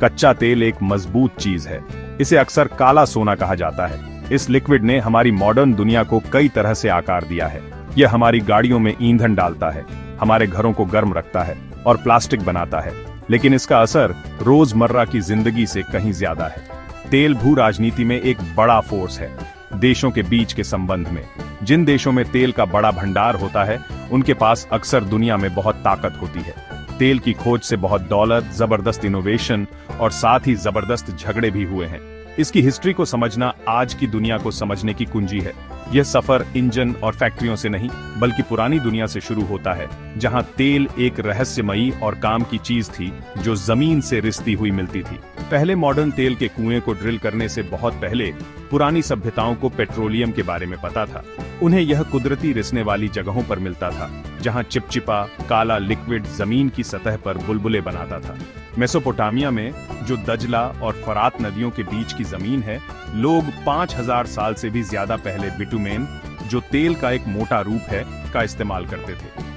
कच्चा तेल एक मजबूत चीज है। इसे अक्सर काला सोना कहा जाता है। इस लिक्विड ने हमारी मॉडर्न दुनिया को कई तरह से आकार दिया है। यह हमारी गाड़ियों में ईंधन डालता है, हमारे घरों को गर्म रखता है और प्लास्टिक बनाता है। लेकिन इसका असर रोजमर्रा की जिंदगी से कहीं ज्यादा है। तेल भू राजनीति में एक बड़ा फोर्स है। देशों के बीच के संबंध में जिन देशों में तेल का बड़ा भंडार होता है, उनके पास अक्सर दुनिया में बहुत ताकत होती है। तेल की खोज से बहुत दौलत, जबरदस्त इनोवेशन और साथ ही जबरदस्त झगड़े भी हुए हैं। इसकी हिस्ट्री को समझना आज की दुनिया को समझने की कुंजी है। यह सफर इंजन और फैक्ट्रियों से नहीं, बल्कि पुरानी दुनिया से शुरू होता है, जहां तेल एक रहस्यमयी और काम की चीज थी जो जमीन से रिसती हुई मिलती थी। पहले मॉडर्न तेल के कुएं को ड्रिल करने से बहुत पहले पुरानी सभ्यताओं को पेट्रोलियम के बारे में पता था। उन्हें यह कुदरती रिसने वाली जगहों पर मिलता था, जहां चिपचिपा काला लिक्विड जमीन की सतह पर बुलबुले बनाता था। मेसोपोटामिया में, जो दजला और फरात नदियों के बीच की जमीन है, लोग 5000 साल से भी ज्यादा पहले बिटुमेन, जो तेल का एक मोटा रूप है, का इस्तेमाल करते थे।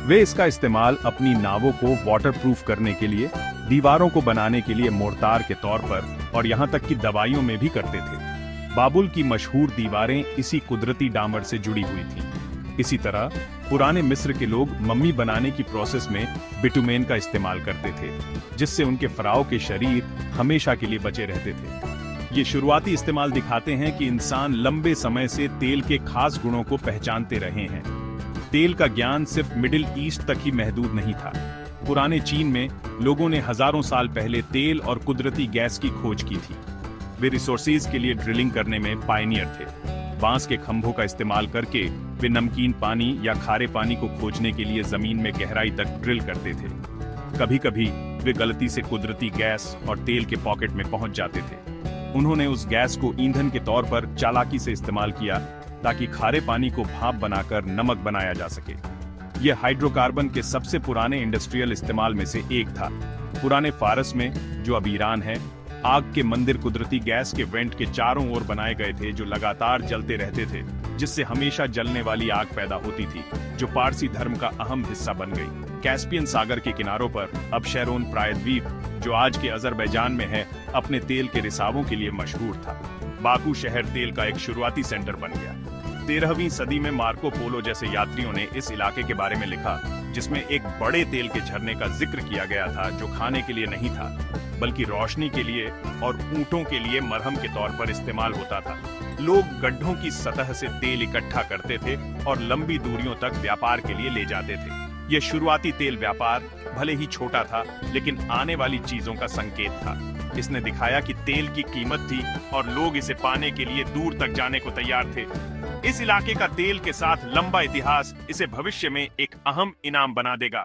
वे इसका इस्तेमाल अपनी नावों को वाटरप्रूफ करने के लिए, दीवारों को बनाने के लिए मोर्टार के तौर पर और यहाँ तक कि दवाइयों में भी करते थे। बाबुल की मशहूर दीवारें इसी कुदरती डामर से जुड़ी हुई थीं। इसी तरह पुराने मिस्र के लोग मम्मी बनाने की प्रोसेस में बिटुमेन का इस्तेमाल करते थे, जिससे उनके फराव के शरीर हमेशा के लिए बचे रहते थे। ये शुरुआती इस्तेमाल दिखाते हैं कि इंसान लंबे समय से तेल के खास गुणों को पहचानते रहे हैं। तेल का ज्ञान सिर्फ मिडिल ईस्ट तक ही महदूद नहीं था। पुराने चीन में लोगों ने हजारों साल पहले तेल और कुदरती गैस की खोज की थी। वे रिसोर्सेज के लिए ड्रिलिंग करने में पायनियर थे। बांस के खंभों का इस्तेमाल करके वे नमकीन पानी या खारे पानी को खोजने के लिए जमीन में गहराई तक ड्रिल करते थे। कभी कभी वे गलती से कुदरती गैस और तेल के पॉकेट में पहुंच जाते थे। उन्होंने उस गैस को ईंधन के तौर पर चालाकी से इस्तेमाल किया, ताकि खारे पानी को भाप बनाकर नमक बनाया जा सके। यह हाइड्रोकार्बन के सबसे पुराने इंडस्ट्रियल इस्तेमाल में से एक था। पुराने फारस में, जो अब ईरान है, आग के मंदिर कुदरती गैस के वेंट के चारों ओर बनाए गए थे, जो लगातार जलते रहते थे, जिससे हमेशा जलने वाली आग पैदा होती थी, जो पारसी धर्म का अहम हिस्सा बन गई। कैस्पियन सागर के किनारों पर अब शेरोन प्रायद्वीप, जो आज के अजरबैजान में है, अपने तेल के रिसावों के लिए मशहूर था। बाकू शहर तेल का एक शुरुआती सेंटर बन गया। 13वीं सदी में मार्को पोलो जैसे यात्रियों ने इस इलाके के बारे में लिखा, जिसमें एक बड़े तेल के झरने का जिक्र किया गया था, जो खाने के लिए नहीं था, बल्कि रोशनी के लिए और ऊंटों के लिए मरहम के तौर पर इस्तेमाल होता था। लोग गड्ढों की सतह से तेल इकट्ठा करते थे और लंबी दूरियों तक व्यापार के लिए ले जाते थे। यह शुरुआती तेल व्यापार भले ही छोटा था, लेकिन आने वाली चीजों का संकेत था। इसने दिखाया कि तेल की कीमत थी और लोग इसे पाने के लिए दूर तक जाने को तैयार थे। इस इलाके का तेल के साथ लंबा इतिहास इसे भविष्य में एक अहम इनाम बना देगा।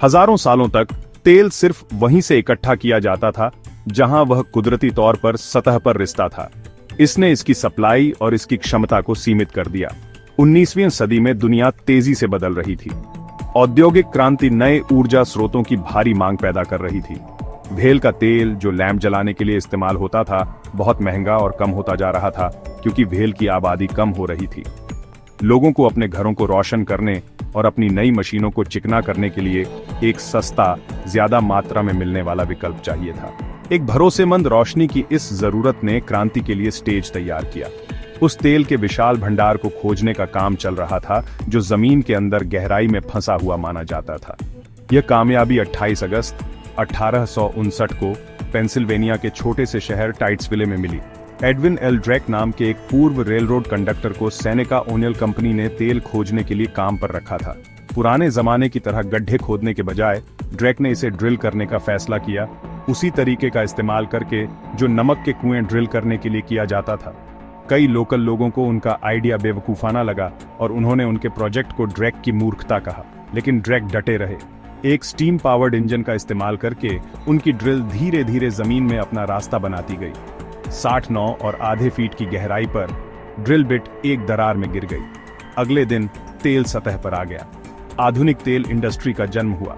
हजारों सालों तक तेल सिर्फ वहीं से इकट्ठा किया जाता था जहां वह कुदरती तौर पर सतह पर रिसता था। इसने इसकी सप्लाई और इसकी क्षमता को सीमित कर दिया। 19वीं सदी में दुनिया तेजी से बदल रही थी। औद्योगिक क्रांति नए ऊर्जा स्रोतों की भारी मांग पैदा कर रही थी। भेल का तेल, जो लैंप जलाने के लिए इस्तेमाल होता था, बहुत महंगा और कम होता जा रहा था, क्योंकि भेल की आबादी कम हो रही थी। लोगों को अपने घरों को रोशन करने और अपनी नई मशीनों को चिकना करने के लिए एक सस्ता, ज्यादा मात्रा में मिलने वाला विकल्प चाहिए था। एक भरोसेमंद रोशनी की इस जरूरत ने क्रांति के लिए स्टेज तैयार किया। उस तेल के विशाल भंडार को खोजने का काम चल रहा था, जो जमीन के अंदर गहराई में फंसा हुआ माना जाता था। यह कामयाबी 28 अगस्त 1859 को पेंसिल्वेनिया के छोटे से शहर टाइट्सविले में मिली। एडविन एल ड्रेक नाम के एक पूर्व रेलरोड कंडक्टर को सेनेका ओनियल कंपनी ने तेल खोजने के लिए काम पर रखा था। पुराने जमाने की तरह गड्ढे खोदने के बजाय ड्रेक ने इसे ड्रिल करने का फैसला किया, उसी तरीके का इस्तेमाल करके जो नमक के कुएं ड्रिल करने के लिए किया जाता था। कई लोकल लोगों को उनका आइडिया बेवकूफाना लगा और उन्होंने उनके प्रोजेक्ट को ड्रेक की मूर्खता कहा, लेकिन ड्रेक डटे रहे। एक स्टीम पावर्ड इंजन का इस्तेमाल करके उनकी ड्रिल धीरे धीरे जमीन में अपना रास्ता बनाती गई। 69 और आधे फीट की गहराई पर ड्रिल बिट एक दरार में गिर गई। अगले दिन तेल सतह पर आ गया। आधुनिक तेल इंडस्ट्री का जन्म हुआ।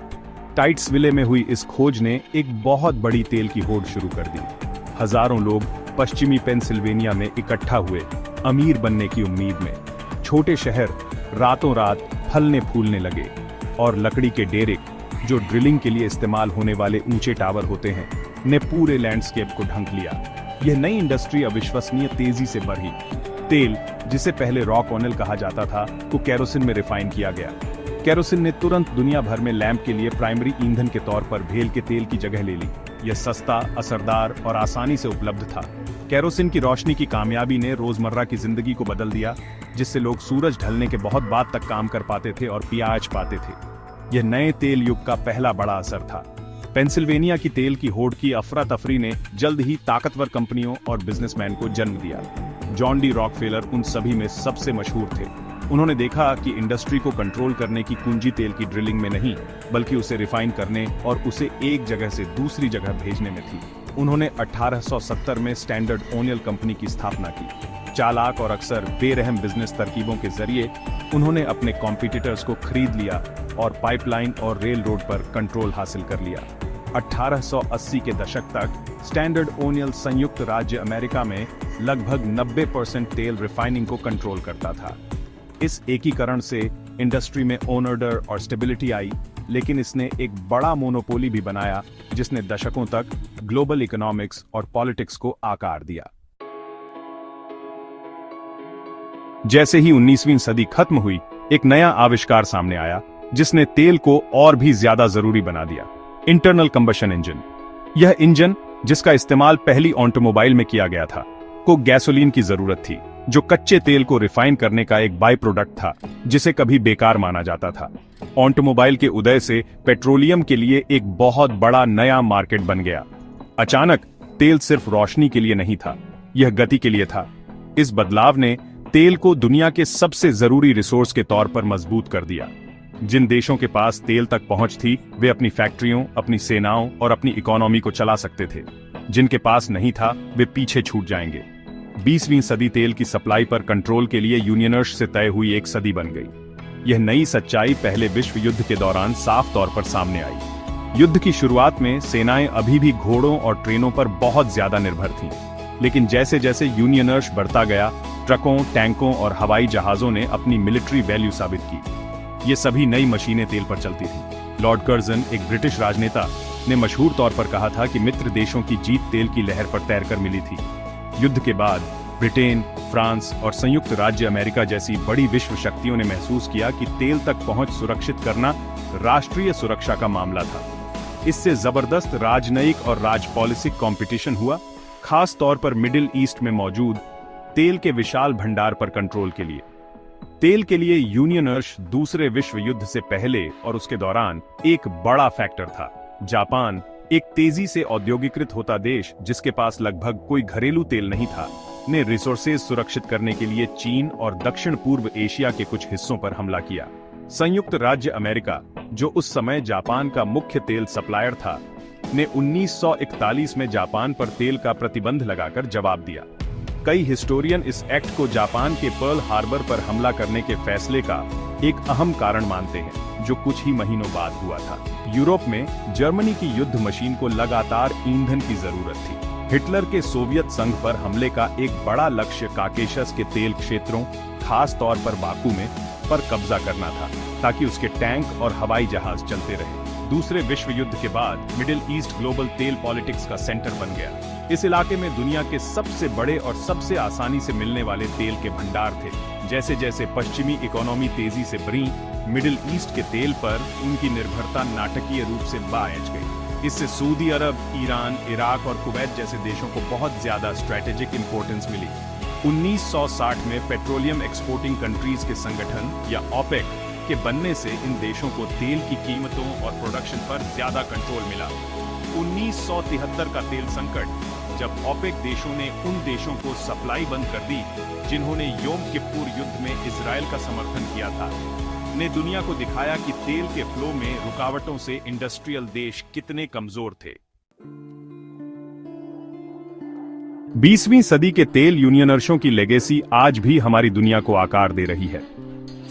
टाइट्सविले में हुई इस खोज ने एक बहुत बड़ी तेल की होड़ शुरू कर दी। हजारों लोग पश्चिमी पेंसिल्वेनिया में इकट्ठा हुए, अमीर बनने की उम्मीद में। छोटे शहर रातों रात फलने फूलने लगे और लकड़ी के डेरे जो ड्रिलिंग के लिए इस्तेमाल होने वाले ऊंचे टावर होते हैं, ने पूरे लैंडस्केप को ढंक लिया। यह नई इंडस्ट्री अविश्वसनीय तेजी से बढ़ी। तेल, जिसे पहले रॉक ऑयल कहा जाता था, को केरोसिन में रिफाइन किया गया। केरोसिन ने तुरंत दुनिया भर में लैंप के लिए प्राइमरी ईंधन के तौर पर भेल के तेल की जगह ले ली। यह सस्ता, असरदार और आसानी से उपलब्ध था। केरोसिन की रोशनी की कामयाबी ने रोजमर्रा की जिंदगी को बदल दिया, जिससे लोग सूरज ढलने के बहुत बाद तक काम कर पाते थे और प्याज पाते थे। यह नए तेल युग का पहला बड़ा असर था। पेंसिल्वेनिया की तेल की होड़ की अफरा तफरी ने जल्द ही ताकतवर कंपनियों और बिजनेसमैन को जन्म दिया। जॉन डी रॉकफेलर उन सभी में सबसे मशहूर थे। उन्होंने देखा कि इंडस्ट्री को कंट्रोल करने की कुंजी तेल की ड्रिलिंग में नहीं, बल्कि उसे रिफाइन करने और उसे एक जगह से दूसरी जगह भेजने में थी। उन्होंने 1870 में स्टैंडर्ड ऑयल कंपनी की स्थापना की। चालाक और अक्सर बेरहम बिजनेस तरकीबों के जरिए उन्होंने अपने कॉम्पिटिटर्स को खरीद लिया और पाइपलाइन और रेल रोड पर कंट्रोल हासिल कर लिया। 1880 के दशक तक स्टैंडर्ड ऑयल संयुक्त राज्य अमेरिका में लगभग 90% तेल रिफाइनिंग को कंट्रोल करता था। इस एकीकरण से इंडस्ट्री में ऑर्डर और स्टेबिलिटी आई, लेकिन इसने एक बड़ा मोनोपोली भी बनाया, जिसने दशकों तक ग्लोबल इकोनॉमिक्स और पॉलिटिक्स को आकार दिया। जैसे ही 19वीं सदी खत्म हुई, एक नया आविष्कार सामने आया, जिसने तेल को और भी ज्यादा जरूरी बना दिया। Internal combustion engine. यह इंजन, जिसका इस्तेमाल पहली ऑटोमोबाइल में किया गया था, को गैसोलीन की जरूरत थी, जो कच्चे तेल को रिफाइन करने का एक बाई प्रोडक्ट था, जिसे कभी बेकार माना जाता था। ऑटोमोबाइल के उदय से पेट्रोलियम के लिए एक बहुत बड़ा नया मार्केट बन गया। अचानक तेल सिर्फ रोशनी के लिए नहीं था, यह गति के लिए था। इस बदलाव ने तेल को दुनिया के सबसे जरूरी रिसोर्स के तौर पर मजबूत कर दिया। जिन देशों के पास तेल तक पहुंच थी, वे अपनी फैक्ट्रियों, अपनी सेनाओं और अपनी इकोनॉमी को चला सकते थे। जिनके पास नहीं था, वे पीछे छूट जाएंगे। 20वीं सदी तेल की सप्लाई पर कंट्रोल के लिए यूनियनर्स से तय हुई एक सदी बन गई। यह नई सच्चाई पहले विश्व युद्ध के दौरान साफ तौर पर सामने आई। युद्ध की शुरुआत में सेनाएं अभी भी घोड़ों और ट्रेनों पर बहुत ज्यादा निर्भर थीं, लेकिन जैसे जैसे यूनियनर्स बढ़ता गया, ट्रकों, टैंकों और हवाई जहाजों ने अपनी मिलिट्री वैल्यू साबित की। ये सभी नई मशीनें तेल पर चलती थीं। लॉर्ड कर्जन, एक ब्रिटिश राजनेता, ने मशहूर तौर पर कहा था कि मित्र देशों की जीत तेल की लहर पर तैरकर मिली थी। युद्ध के बाद ब्रिटेन, फ्रांस और संयुक्त राज्य अमेरिका जैसी बड़ी विश्व शक्तियों ने महसूस किया कि तेल तक पहुंच सुरक्षित करना राष्ट्रीय सुरक्षा का मामला था। इससे जबरदस्त राजनयिक और राजपॉलिटिक कंपटीशन हुआ, खास तौर पर मिडिल ईस्ट में मौजूद तेल के विशाल भंडार पर कंट्रोल के लिए। तेल के लिए यूनियनर्स दूसरे विश्व युद्ध से पहले और उसके दौरान एक बड़ा फैक्टर था। जापान, एक तेजी से औद्योगिकृत होता देश जिसके पास लगभग कोई घरेलू तेल नहीं था, ने रिसोर्सेज सुरक्षित करने के लिए चीन और दक्षिण पूर्व एशिया के कुछ हिस्सों पर हमला किया। संयुक्त राज्य अमेरिका, जो उस समय जापान का मुख्य तेल सप्लायर था, ने 1941 में जापान पर तेल का प्रतिबंध लगाकर जवाब दिया। कई हिस्टोरियन इस एक्ट को जापान के पर्ल हार्बर पर हमला करने के फैसले का एक अहम कारण मानते हैं, जो कुछ ही महीनों बाद हुआ था। यूरोप में जर्मनी की युद्ध मशीन को लगातार ईंधन की जरूरत थी। हिटलर के सोवियत संघ पर हमले का एक बड़ा लक्ष्य काकेशस के तेल क्षेत्रों, खास तौर पर बाकू में, पर कब्जा करना था, ताकि उसके टैंक और हवाई जहाज चलते रहे। दूसरे विश्व युद्ध के बाद मिडिल ईस्ट ग्लोबल तेल पॉलिटिक्स का सेंटर बन गया। इस इलाके में दुनिया के सबसे बड़े और सबसे आसानी से मिलने वाले तेल के भंडार थे। जैसे जैसे पश्चिमी इकोनॉमी तेजी से बढ़ी, मिडिल ईस्ट के तेल पर उनकी निर्भरता नाटकीय रूप से बाएज गई। इससे सऊदी अरब, ईरान, इराक और कुवैत जैसे देशों को बहुत ज्यादा स्ट्रेटेजिक इंपॉर्टेंस मिली। 1960 में पेट्रोलियम एक्सपोर्टिंग कंट्रीज के संगठन या ओपेक के बनने से इन देशों को तेल की कीमतों और प्रोडक्शन पर ज्यादा कंट्रोल मिला। 1973 का तेल संकट, जब ओपेक देशों ने उन देशों को सप्लाई बंद कर दी जिन्होंने योम किप्पुर युद्ध में इजराइल का समर्थन किया था, ने दुनिया को दिखाया कि तेल के फ्लो में रुकावटों से इंडस्ट्रियल देश कितने कमजोर थे। 20वीं सदी के तेल यूनियनर्सों की लेगेसी आज भी हमारी दुनिया को आकार दे रही है।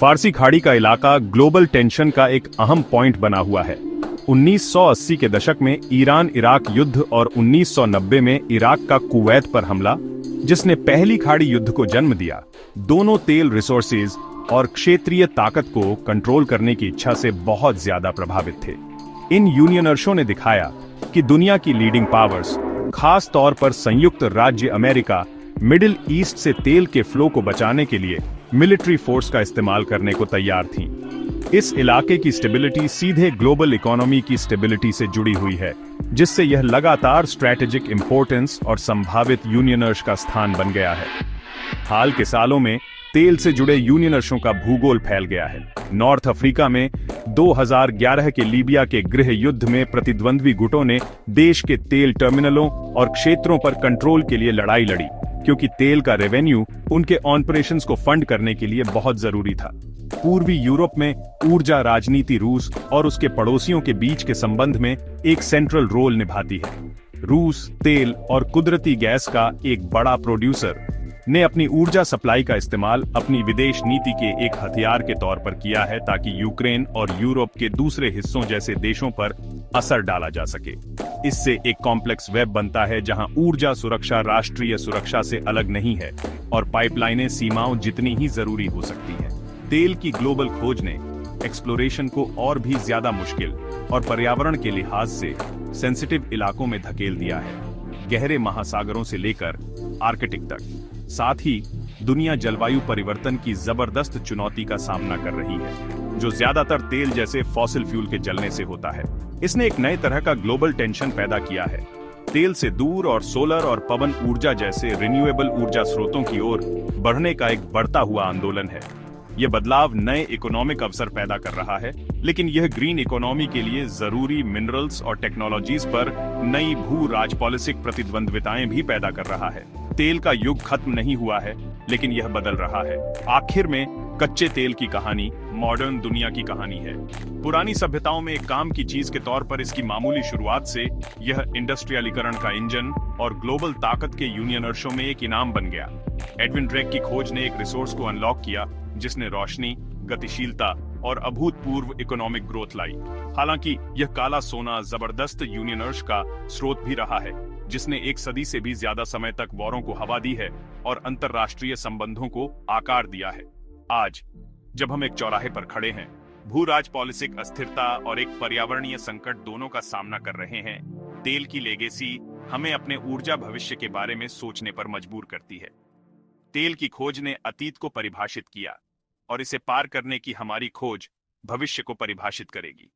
फारसी खाड़ी का इलाका ग्लोबल टेंशन का एक अहम पॉइंट बना हुआ है। 1980 के दशक में ईरान इराक युद्ध और 1990 में इराक का कुवैत पर हमला, जिसने पहली खाड़ी युद्ध को जन्म दिया, दोनों तेल रिसोर्सेज और क्षेत्रीय ताकत को कंट्रोल करने की इच्छा से बहुत ज्यादा प्रभावित थे। इन यूनियनर्सों ने दिखाया कि दुनिया की लीडिंग पावर्स, खास तौर पर संयुक्त राज्य अमेरिका, मिडिल ईस्ट से तेल के फ्लो को बचाने के लिए मिलिट्री फोर्स का इस्तेमाल करने को तैयार थीं। इस इलाके की स्टेबिलिटी सीधे ग्लोबल इकोनॉमी की स्टेबिलिटी से जुड़ी हुई है, जिससे यह लगातार स्ट्रैटेजिक इंपॉर्टेंस और संभावित यूनियनर्स का स्थान बन गया है। हाल के सालों में तेल से जुड़े यूनियनर्सों का भूगोल फैल गया है। नॉर्थ अफ्रीका में 2011 के लीबिया के गृह युद्ध में प्रतिद्वंद्वी गुटों ने देश के तेल टर्मिनलों और क्षेत्रों पर कंट्रोल के लिए लड़ाई लड़ी, क्योंकि तेल का रेवेन्यू उनके ऑपरेशंस को फंड करने के लिए बहुत जरूरी था। पूर्वी यूरोप में ऊर्जा राजनीति रूस और उसके पड़ोसियों के बीच के संबंध में एक सेंट्रल रोल निभाती है। रूस तेल और कुदरती गैस का एक बड़ा प्रोड्यूसर ने अपनी ऊर्जा सप्लाई का इस्तेमाल अपनी विदेश नीति के एक हथियार के तौर पर किया है, ताकि यूक्रेन और यूरोप के दूसरे हिस्सों जैसे देशों पर असर डाला जा सके। इससे एक कॉम्प्लेक्स वेब बनता है जहां ऊर्जा सुरक्षा राष्ट्रीय सुरक्षा से अलग नहीं है और पाइपलाइनें सीमाओं जितनी ही जरूरी हो सकती हैं। तेल की ग्लोबल खोज ने एक्सप्लोरेशन को और भी ज्यादा मुश्किल और पर्यावरण के लिहाज से सेंसिटिव इलाकों में धकेल दिया है, गहरे महासागरों से लेकर आर्कटिक तक। साथ ही दुनिया जलवायु परिवर्तन की जबरदस्त चुनौती का सामना कर रही है, जो ज्यादातर तेल जैसे फॉसिल फ्यूल के जलने से होता है। इसने एक नए तरह का ग्लोबल टेंशन पैदा किया है। तेल से दूर और सोलर और पवन ऊर्जा जैसे रिन्यूएबल ऊर्जा स्रोतों की ओर बढ़ने का एक बढ़ता हुआ आंदोलन है। यह बदलाव नए इकोनॉमिक अवसर पैदा कर रहा है, लेकिन यह ग्रीन इकोनॉमी के लिए जरूरी मिनरल्स और टेक्नोलॉजीज पर नई भू राजपॉलिटिक प्रतिद्वंद्विताएं भी पैदा कर रहा है। तेल का युग खत्म नहीं हुआ है, लेकिन यह बदल रहा है। आखिर में कच्चे तेल की कहानी मॉडर्न दुनिया की कहानी है। पुरानी सभ्यताओं में एक काम की चीज के तौर पर इसकी मामूली शुरुआत से यह इंडस्ट्रियलीकरण का इंजन और ग्लोबल ताकत के यूनियनर्सों में एक इनाम बन गया। एडविन ड्रेक की खोज ने एक रिसोर्स को अनलॉक किया जिसने रोशनी, गतिशीलता और अभूतपूर्व इकोनॉमिक ग्रोथ लाई। हालांकि यह काला सोना जबरदस्त यूनियनर्स का स्रोत भी रहा है, जिसने एक सदी से भी ज्यादा समय तक वॉरों को हवा दी है और अंतरराष्ट्रीय संबंधों को आकार दिया है। आज जब हम एक चौराहे पर खड़े हैं, भू राजपॉलिटिक अस्थिरता और एक पर्यावरणीय संकट दोनों का सामना कर रहे हैं, तेल की लेगेसी हमें अपने ऊर्जा भविष्य के बारे में सोचने पर मजबूर करती है। तेल की खोज ने अतीत को परिभाषित किया और इसे पार करने की हमारी खोज भविष्य को परिभाषित करेगी।